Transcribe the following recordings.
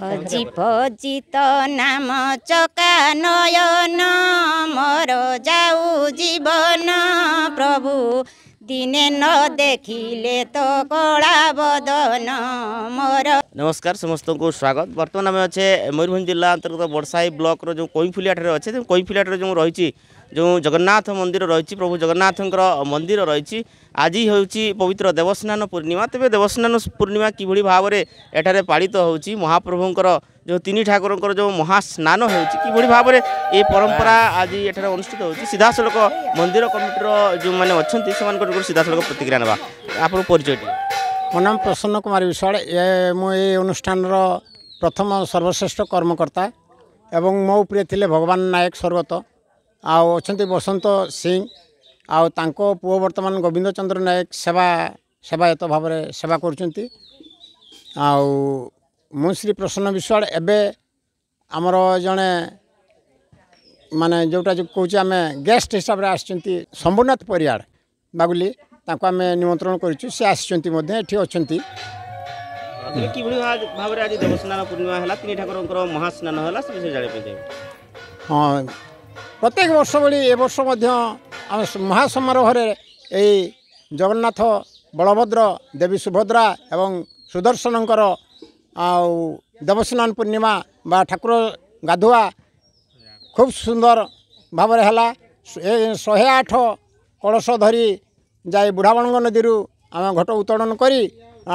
भजी भजी तो नाम चका नयन मोर जाऊ जीवन प्रभु दिने न देखिले तो कला बदन मोर। नमस्कार समस्त को स्वागत। बर्तमान आम अच्छे मयूरभंज जिला अंतर्गत बड़साई ब्लॉक रो जो कोईफुलिया अच्छे कोईफुलिया जो रही जो जगन्नाथ मंदिर रही प्रभु जगन्नाथ मंदिर रही आज हूँ पवित्र देवस्नान पूर्णिमा। तेज देवस्नान पूर्णिमा किभली भाव में एठारे पालित होची महाप्रभुंकर जो तीन ठाकुर जो महास्नान होभली भाव में ये परंपरा आज एठारे अनुष्ठित होची। सीधा सड़क मंदिर कमिटर जो मैंने अच्छा सीधा सड़क प्रतिक्रिया ना आप परिचय मो नाम प्रसन्न कुमार विश्वाल ये अनुष्ठान प्रथम सर्वश्रेष्ठ कर्मकर्ता एवं मो उपरे थिले भगवान नायक स्वर्गत आउ अच्छा बसंत सिंह आउ तांको पुओ वर्तमान गोविंद चंद्र नायक सेवायत भाव में सेवा करुँच। मु श्री प्रसन्न विश्वाल एबे आमर जड़े माने जोटा जो कौच आम गेस्ट हिसाब से आसचंती शंभुनाथ परियाड़ बागुली तांको आम निमंत्रण करूँ सी आसचंती अच्छी आज देवस्नान पूर्णिमा है तीन ठाकुर महास्नान है। हाँ प्रत्येक वर्ष भली ए वर्ष महासमारोह जगन्नाथ बलभद्र देवी सुभद्रा एवं सुदर्शनकर देवस्नान पूर्णिमा बा ठाकुर गाधुआ खूब सुंदर भाव में है। 108 कलश धरी जाए बुढ़ाबणंग नदी आम घट उत्तोलन करी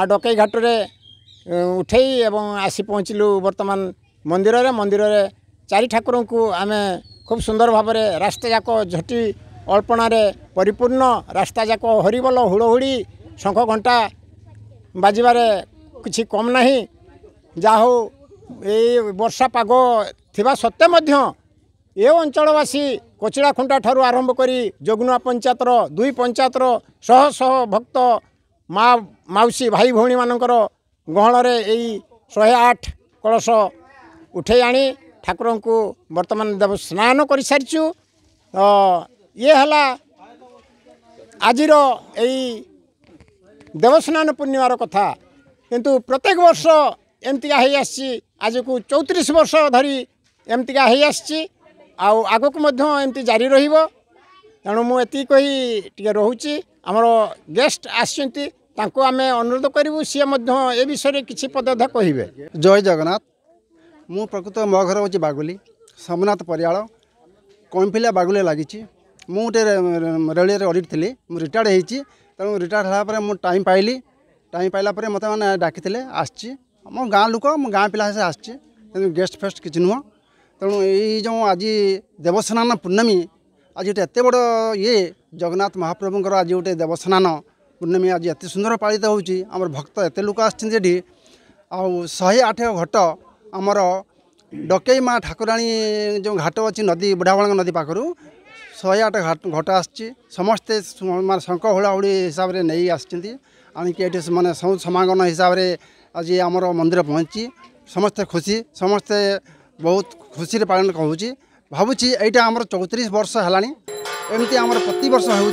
डकई घाट उठे एवं आसी पहुँचलु वर्तमान मंदिर में 4 ठाकुर को आम खूब सुंदर भाव में रास्ता जाक झटी अल्पणारे परिपूर्ण रास्ता जाक हरिबोल हुड़हुड़ी शंख घंटा बाजिबारे किछि कम नहीं। जाहो ये वर्षा पाग थिबा सत्ते मध्य ये अंचलवासी कोचिड़ा खुंटा ठारू आरंभ करी जोगनुआ पंचायतर 2 पंचायतर शह शह भक्त माँ माउसी भाई भौणी मानकर गहण में 108 कलश उठे आनी ठाकुर को वर्तमान देव स्नान कर सारीचु। ये है आजिर यही देवस्नान पूर्णिमार कथा किंतु प्रत्येक वर्ष एमतिका आज को 34 वर्ष धरी एमतिका आग को एमती जारी रहिबो। तेणु मुझे कही टे रोचे आमर गेस्ट आसचंती तांको आमे अनुरोध करूँ सी ए विषय किसी पद कहे। जय जगन्नाथ। मु प्रकृत मो घर हूँ बागुली शंभुनाथ परियाड़ कोईफुलिया बागुली लगी मुझे रेलवे ऑडिट थी मुझे रिटायर्ड होती तेणु रिटायर्ड होगापर मुझे टाइम पाइला मत मैंने डाकी आसी मो गाँ लुक मो गाँ पिला से आसी गेस्ट फेस्ट किसी नुह। तेणु ये जो आज देवस्नान पूर्णमी आज गोटे एत बड़ ये जगन्नाथ महाप्रभुंर आज गोटे देवस्नान पूर्णमी आज एत सुंदर पालित होमर भक्त एत लोक आठी 108 घट आमर डकई माँ ठाकुराणी जो घाट अच्छी नदी बुढ़ाबणंग नदी पाखु 108 घट आसची समस्ते माने शंख हुड़ाहुड़ी हिसाब से नहीं आनिकी ये माने समागम हिसाब से आज आमर मंदिर पहुँची समस्ते खुशी समस्ते बहुत खुशी पालन करुँची भावुची यहाँ आमर 34 वर्ष है एमती आमर प्रति वर्ष हो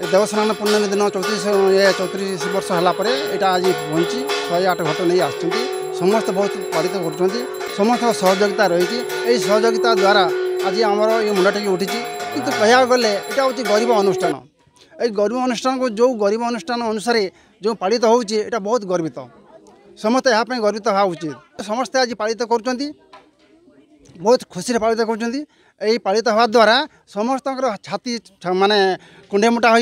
देवस्नान पूर्णमी दिन 34 वर्ष है यहाँ आज पहुँची 108 घट नहीं आसुँच समस्त बहुत पालित कर समस्त सहयोगिता रही सहयोगिता द्वारा आज आमर ये मुंडटी उठी किंतु कह गले यहाँ हूँ गरीब अनुष्ठान ये गरीब अनुष्ठान को जो गरीब अनुष्ठान अनुसार जो पालित होता बहुत गर्वित समस्त यहाँ गर्वित हवा उचित समस्ते आज पालित कर बहुत खुशी पालित कर पालित हवा द्वारा समस्त छाती माने कुंडे मुटा हो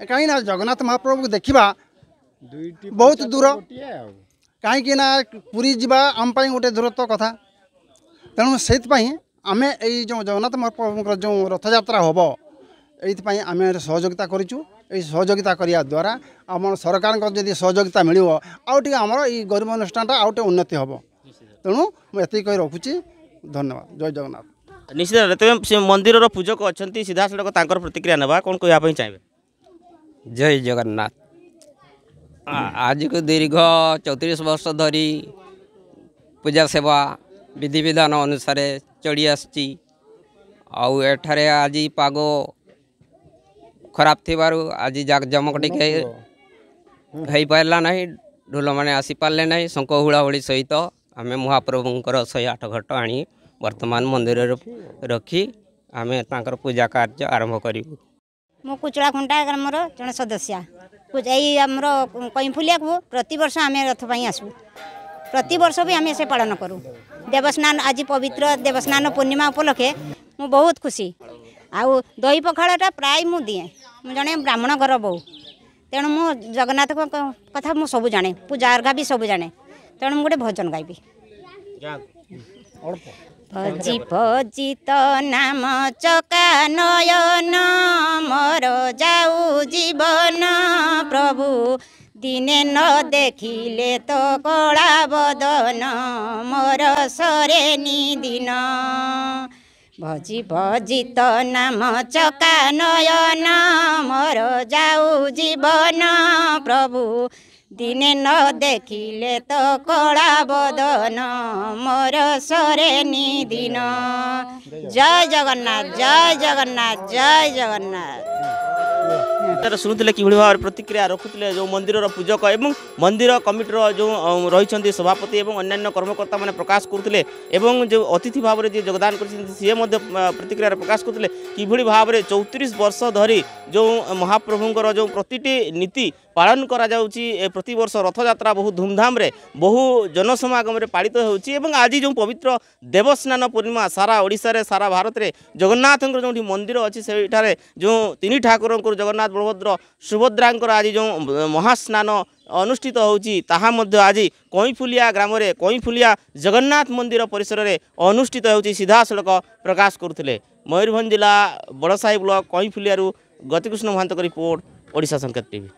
कहीं जगन्नाथ महाप्रभु को देखा बहुत दूर कहीं पुरी जीवा आम गोटे दूरत्व कथा। तेणु से आम ये जो जगन्नाथ महाप्रभु जो रथ यात्रा हम ये आम सहयोगिता करूँ सहयोगिता करने द्वारा आम सरकार जब सहयोगिता मिल आउटे आमर ये गरीब अनुष्ठान आउटे उन्नति हम। तेणु मुझे कही रखुची धन्यवाद। जय जगन्नाथ। निश्चित तेज मंदिर पूजक अच्छा सीधा सड़क प्रतिक्रिया ना कौन कहवाई चाहिए। जय जगन्नाथ। आज को दीर्घ 34 वर्ष धरी पूजा सेवा विधि विधान अनुसार चढ़ी आसी एठारे आज पाग खराब थी आज जमक टे हो पारा ना ढोल मैंने आसी पारे ना शंख हुड़ाहुड़ी सहित आम महाप्रभुंर 108 घट आनी वर्तमान मंदिर रखी आम तांकर पूजा कार्य आरंभ करूँ। मो कुचड़ा खुंटा ग्रामर जन सदस्या आमर कईफुलिया को प्रति वर्ष आम रथ आसू प्रति वर्ष भी आम से पालन करूँ। देवस्नान आज पवित्र देवस्नान पूर्णिमा उपलक्षे मु बहुत खुशी। आउ दही पखाड़ा प्राय मु दिए मु जड़े ब्राह्मण घर बो तेणु मु जगन्नाथ कथा मु सब जाने पूजा अर्घा भी सब जाने तेणु गोटे भजन गाइबी। भजी भजी तो नाम चका नयन मोर जाऊ जीवन प्रभु दिने न देखिले तो कला बदन मोर सरे निदिन। भजी भजी तो नाम चका नयन मोर जाऊ जीवन प्रभु दिने न देखिले तो कला बदन मोर सरे निदिन। जय जगन्नाथ जय जगन्नाथ जय जगन्नाथ। शुणुले कि भाव प्रतिक्रिया रखुले जो मंदिर पूजक एवं मंदिर कमिटर जो रही सभापति और अन्य कर्मकर्ता मैंने प्रकाश करते जो अतिथि भाव में योगदान कर प्रतिक्रिया प्रकाश करते कि भाव में 34 वर्ष धरी जो महाप्रभुंर जो प्रतिटी नीति पालन करा जाउची प्रति वर्ष रथ यात्रा बहुत धूमधाम रे बहु जनसमागम रे पालित होउची एवं आज जो पवित्र देवस्नान पूर्णिमा सारा ओडिशा रे सारा भारत रे जगन्नाथंकर जो मंदिर अच्छी से जो तीन ठाकुर जगन्नाथ बलभद्र सुभद्रांकर आज जो महास्नान अनुष्ठित होउची ताहा मध्य आज कईफुलिया ग्राम रे कईफुलिया जगन्नाथ मंदिर परिसर रे अनुष्ठित होउची सीधा सड़क प्रकाश करथिले। मयूरभंज जिला बड़साही ब्लॉक कईफुलिया गतिकृष्ण महांत रिपोर्ट ओडिशा संकेत टीवी।